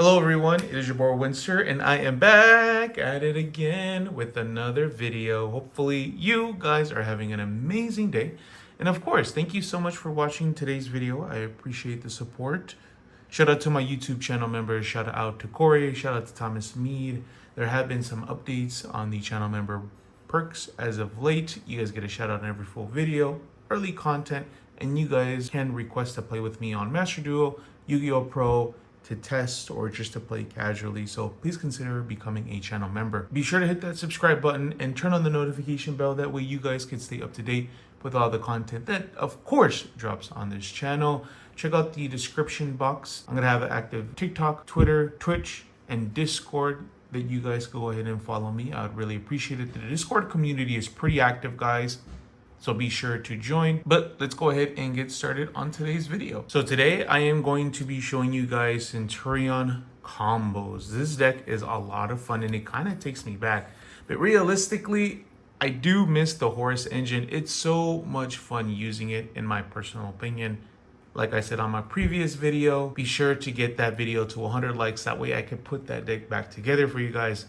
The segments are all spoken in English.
Hello everyone, it is your boy Winster and I am back at it again with another video. Hopefully you guys are having an amazing day. And of course, thank you so much for watching today's video. I appreciate the support. Shout out to my YouTube channel members. Shout out to Corey. Shout out to Thomas Mead. There have been some updates on the channel member perks as of late. You guys get a shout out in every full video, early content, and you guys can request to play with me on Master Duel, Yu-Gi-Oh! Pro, to test or just to play casually. So please consider becoming a channel member. Be sure to hit that subscribe button and turn on the notification bell. That way you guys can stay up to date with all the content that of course drops on this channel. Check out the description box. I'm gonna have an active TikTok, Twitter, Twitch, and Discord that you guys can go ahead and follow me. I would really appreciate it. The Discord community is pretty active, guys, so be sure to join. But let's go ahead and get started on today's video. So today I am going to be showing you guys Centurion combos. This deck is a lot of fun and it kind of takes me back. But realistically, I do miss the Horus engine. It's so much fun using it, in my personal opinion. Like I said on my previous video, be sure to get that video to 100 likes. That way I can put that deck back together for you guys.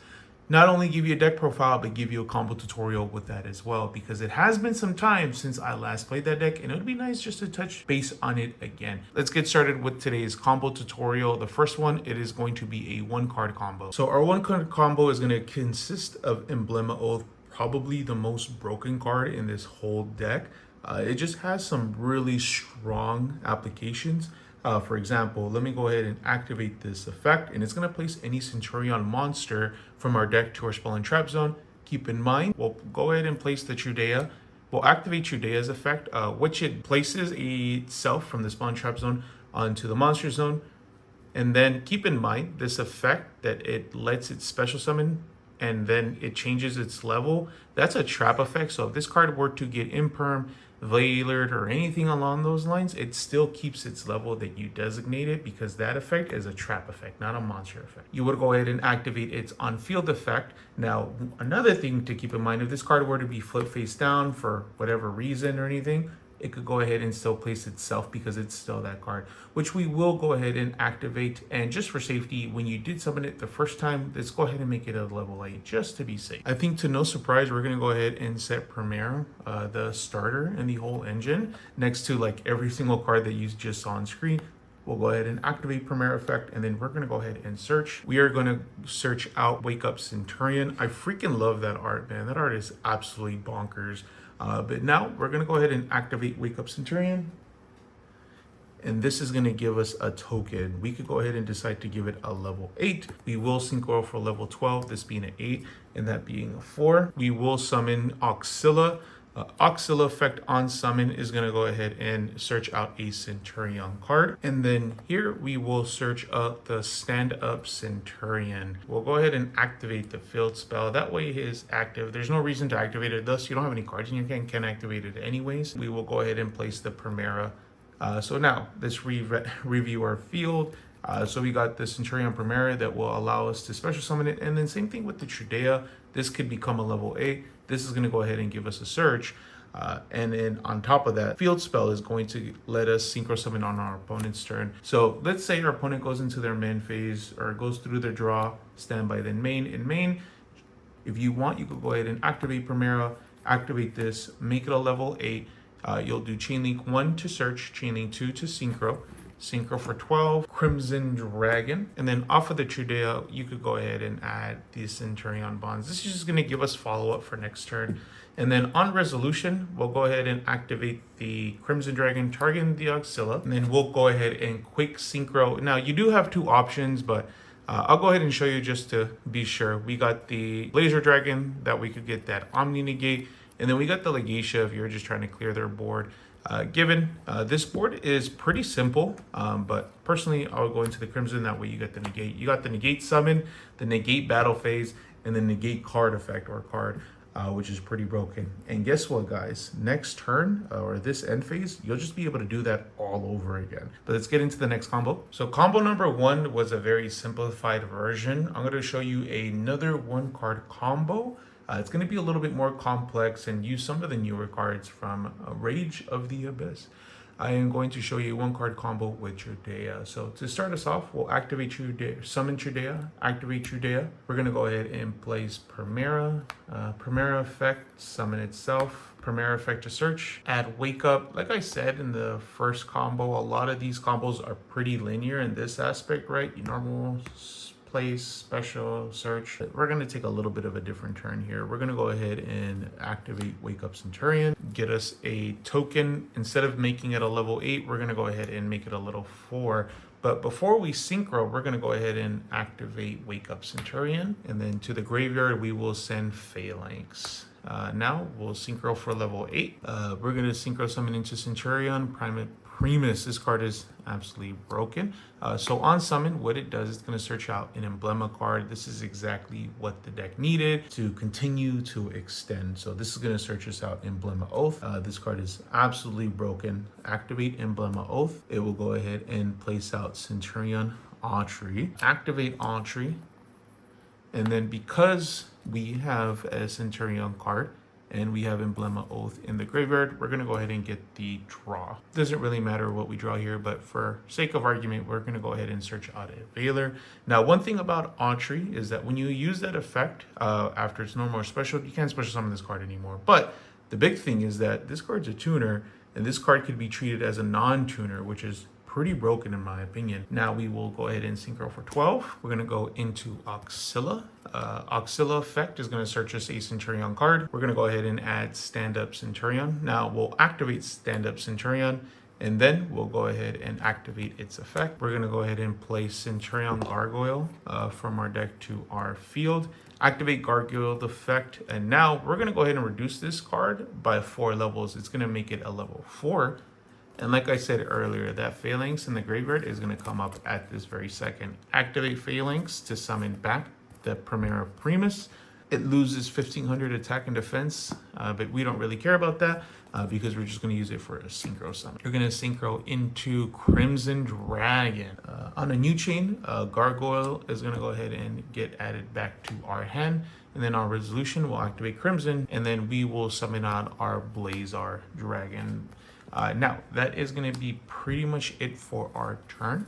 Not only give you a deck profile, but give you a combo tutorial with that as well, because it has been some time since I last played that deck and it would be nice just to touch base on it again. Let's get started with today's combo tutorial. The first one, it is going to be a 1-card combo. So our 1-card combo is going to consist of Emblem Oath, probably the most broken card in this whole deck. It just has some really strong applications. For example, let me go ahead and activate this effect, and it's going to place any Centurion monster from our deck to our spell and trap zone. Keep in mind, we'll go ahead and place the Trudea. We'll activate Trudea's effect, which it places itself from the spell and trap zone onto the monster zone. And then keep in mind this effect that it lets it special summon and then it changes its level. That's a trap effect. So if this card were to get imperm, Veilered, or anything along those lines, it still keeps its level that you designated, because that effect is a trap effect, not a monster effect. You would go ahead and activate its on-field effect. Now, another thing to keep in mind, if this card were to be flipped face down for whatever reason or anything, it could go ahead and still place itself because it's still that card, which we will go ahead and activate. And just for safety, when you did summon it the first time, let's go ahead and make it a level 8 just to be safe. I think to no surprise, we're going to go ahead and set Primera, the starter in the whole engine, next to like every single card that you just saw on screen. We'll go ahead and activate Primera effect, and then we're going to go ahead and search. We are going to search out Wake Up Centurion. I freaking love that art, man. That art is absolutely bonkers. But now we're going to go ahead and activate Wake Up Centurion. And this is going to give us a token. We could go ahead and decide to give it a level 8. We will synchro for level 12, this being an 8 and that being a 4. We will summon Auxilla. Auxilla effect on summon is going to go ahead and search out a Centurion card. And then here we will search out the Stand Up Centurion. We'll go ahead and activate the field spell. That way it is active. There's no reason to activate it. Thus, you don't have any cards in your hand, can activate it anyways. We will go ahead and place the Primera. So now let's review our field. So we got the Centurion Primera that will allow us to special summon it. And then same thing with the Trudea. This could become a level 8. This is going to go ahead and give us a search. And then on top of that, field spell is going to let us synchro summon on our opponent's turn. So let's say our opponent goes into their main phase or goes through their draw, standby, then main. In main, if you want, you could go ahead and activate Primera, activate this, make it a level 8. You'll do Chain Link 1 to search, Chain Link 2 to synchro. Synchro for 12, Crimson Dragon, and then off of the Trudea, you could go ahead and add the Centurion bonds. This is just going to give us follow-up for next turn. And then on resolution, we'll go ahead and activate the Crimson Dragon, targeting the Auxilla, and then we'll go ahead and quick synchro. Now, you do have 2 options, but I'll go ahead and show you just to be sure. We got the Laser Dragon that we could get that Omni Negate, and then we got the Legatia if you're just trying to clear their board. Given this board is pretty simple, but personally I'll go into the Crimson. That way you get the negate. You got the negate summon, the negate battle phase, and the negate card effect or card, which is pretty broken. And guess what, guys? Next turn or this end phase, you'll just be able to do that all over again. But let's get into the next combo. So combo number 1 was a very simplified version. I'm going to show you another 1-card combo. It's going to be a little bit more complex and use some of the newer cards from Rage of the Abyss. I am going to show you one card combo with Trudea. So to start us off, we'll activate Trudea, summon Trudea, activate Trudea. We're gonna go ahead and place Primera, Primera effect, summon itself, Primera effect to search, add wake up. Like I said in the first combo, a lot of these combos are pretty linear in this aspect, right? Normal, place, special, search. We're going to take a little bit of a different turn here. We're going to go ahead and activate Wake Up Centurion, get us a token. Instead of making it a level 8, we're going to go ahead and make it a level 4. But before we synchro, we're going to go ahead and activate Wake Up Centurion. And then to the graveyard, we will send Phalanx. Now we'll synchro for level 8. We're going to synchro summon into Centurion, Primus. This card is absolutely broken. So on summon, what it does is going to search out an emblema card. This is exactly what the deck needed to continue to extend. So this is going to search us out Emblema Oath. This card is absolutely broken. Activate Emblema Oath. It will go ahead and place out Centurion Autry. Activate Autry. And then because we have a Centurion card, and we have Emblema Oath in the graveyard, we're going to go ahead and get the draw. Doesn't really matter what we draw here, but for sake of argument, we're going to go ahead and search out a Veiler. Now, one thing about Autry is that when you use that effect after it's normal or special, you can't special summon this card anymore. But the big thing is that this card's a tuner, and this card could be treated as a non-tuner, which is pretty broken in my opinion. Now we will go ahead and synchro for 12. We're going to go into Auxilla. Auxilla effect is going to search us a Centurion card. We're going to go ahead and add Stand Up Centurion. Now we'll activate Stand Up Centurion, and then we'll go ahead and activate its effect. We're going to go ahead and place Centurion Gargoyle from our deck to our field. Activate Gargoyle effect, and now we're going to go ahead and reduce this card by 4 levels. It's going to make it a level 4. And like I said earlier, that Phalanx in the graveyard is going to come up at this very second. Activate Phalanx to summon back the Primera Primus. It loses 1500 attack and defense, but we don't really care about that because we're just going to use it for a synchro summon. We're going to synchro into Crimson Dragon. On a new chain, Gargoyle is going to go ahead and get added back to our hand. And then our resolution will activate Crimson, and then we will summon out our Blazar Dragon. Now, that is going to be pretty much it for our turn.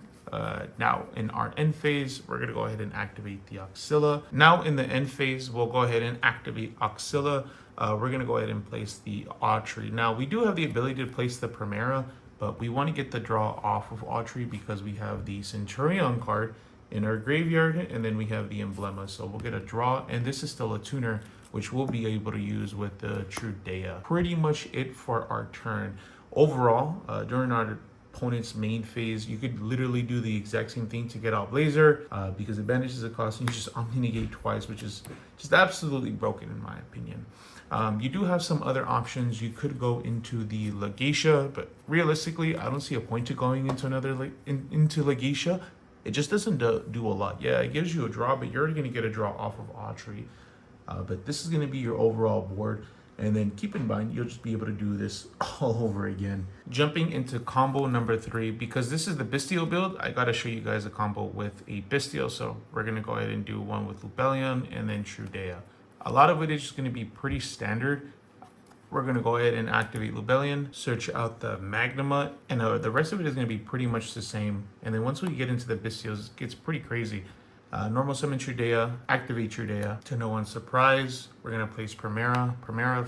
Now, in our end phase, we're going to go ahead and activate the Auxilla. Now, in the end phase, we'll go ahead and activate Auxilla. We're going to go ahead and place the Autry. Now, we do have the ability to place the Primera, but we want to get the draw off of Autry because we have the Centurion card in our graveyard, and then we have the Emblema. So we'll get a draw, and this is still a tuner, which we'll be able to use with the Trudea. Pretty much it for our turn. Overall, during our opponent's main phase, you could literally do the exact same thing to get out Blazer because it banishes the cost and you just omni-negate twice, which is just absolutely broken in my opinion. You do have some other options. You could go into the Legacia, but realistically, I don't see a point to going into into Legacia. It just doesn't do a lot. Yeah, it gives you a draw, but you're already going to get a draw off of Autry. But this is going to be your overall board. And then keep in mind, you'll just be able to do this all over again. Jumping into combo number 3, because this is the Bestial build, I gotta show you guys a combo with a Bestial. So we're gonna go ahead and do one with Lubellion and then Trudea. A lot of it is just gonna be pretty standard. We're gonna go ahead and activate Lubellion, search out the Magnuma, and the rest of it is gonna be pretty much the same. And then once we get into the Bestials, it gets pretty crazy. Normal summon Trudea, activate Trudea. To no one's surprise, we're going to place Primera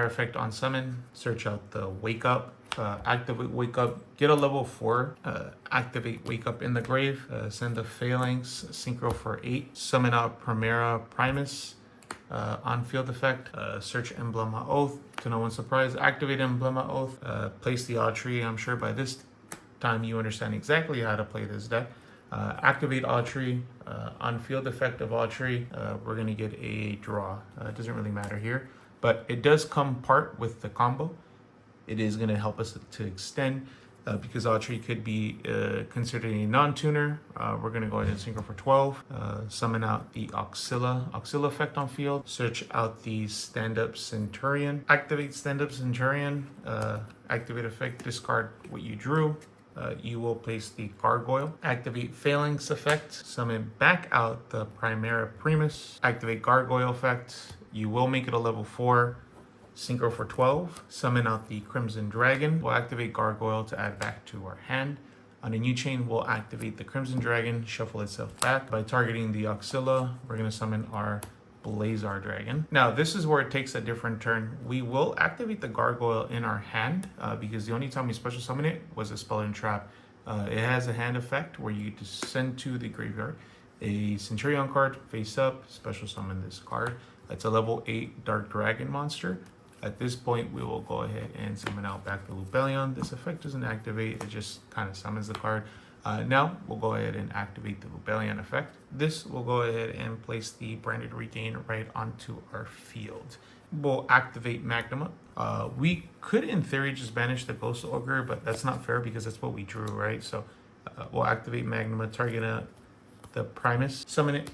effect on summon, search out the Wake Up, activate Wake Up, get a level 4, activate Wake Up in the grave, send the Phalanx, synchro for 8, summon out Primera Primus, on field effect, search Emblema Oath. To no one's surprise, activate Emblema Oath, place the Autry. I'm sure by this time you understand exactly how to play this deck. Activate Autry, on field effect of Autry, we're going to get a draw. It doesn't really matter here, but it does come part with the combo. It is going to help us to extend because Autry could be considered a non-tuner. We're going to go ahead and synchro for 12, summon out the Auxilla effect on field, search out the Stand-Up Centurion, activate Stand-Up Centurion, activate effect, discard what you drew. You will place the Gargoyle, activate Phalanx effect, summon back out the Primera Primus, activate Gargoyle effect. You will make it a level 4, Synchro for 12, summon out the Crimson Dragon. We'll activate Gargoyle to add back to our hand. On a new chain, we'll activate the Crimson Dragon, shuffle itself back. By targeting the Auxilla, we're going to summon our Blazar Dragon. Now, this is where it takes a different turn. We will activate the Gargoyle in our hand because the only time we special summon it was a Spell and Trap. It has a hand effect where you just send to the graveyard a Centurion card face up, special summon this card. It's a level 8 Dark Dragon monster. At this point, we will go ahead and summon out back the Lupelion. This effect doesn't activate, it just kind of summons the card. Now, we'll go ahead and activate the Lupelion effect. This will go ahead and place the Branded Regain right onto our field. We'll activate Magnuma. We could, in theory, just banish the Ghost Ogre, but that's not fair because that's what we drew, right? So we'll activate Magnuma, target the Primus, summon it,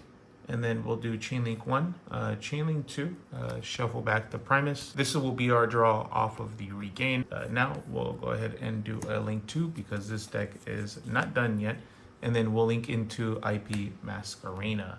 and then we'll do Chainlink 1, Chainlink 2, shuffle back the Primus. This will be our draw off of the Regain. Now we'll go ahead and do a Link 2 because this deck is not done yet. And then we'll link into IP Masquerena.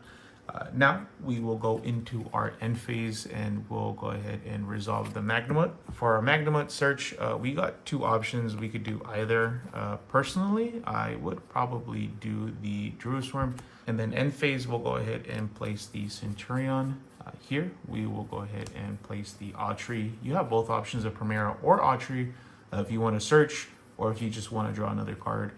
Now we will go into our end phase and we'll go ahead and resolve the Magnamut. For our Magnamut search, we got two options. We could do either. Personally, I would probably do the Druisworm. And then end phase, we'll go ahead and place the Centurion. Here, we will go ahead and place the Autry. You have both options of Primera or Autry if you want to search or if you just want to draw another card.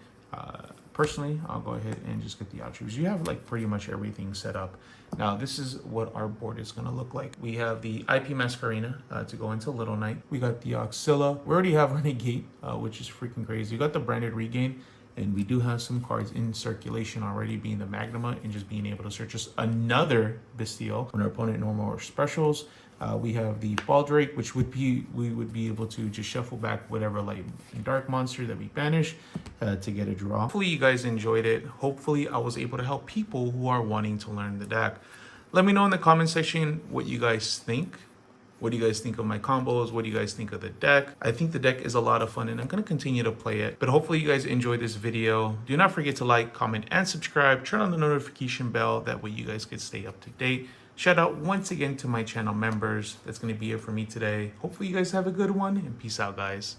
Personally, I'll go ahead and just get the Autry. You have like pretty much everything set up. Now, this is what our board is going to look like. We have the IP Masquerena to go into Little Knight. We got the Auxilla. We already have Renegade, which is freaking crazy. We got the Branded Regain. And we do have some cards in circulation already, being the Magnuma and just being able to search us another Bestial when our opponent normal or specials. We have the Baldrake, which would be, we would be able to just shuffle back whatever light and dark monster that we banish to get a draw. Hopefully you guys enjoyed it. Hopefully I was able to help people who are wanting to learn the deck. Let me know in the comment section what you guys think. What do you guys think of my combos? What do you guys think of the deck? I think the deck is a lot of fun and I'm going to continue to play it. But hopefully you guys enjoyed this video. Do not forget to like, comment, and subscribe. Turn on the notification bell. That way you guys can stay up to date. Shout out once again to my channel members. That's going to be it for me today. Hopefully you guys have a good one and peace out, guys.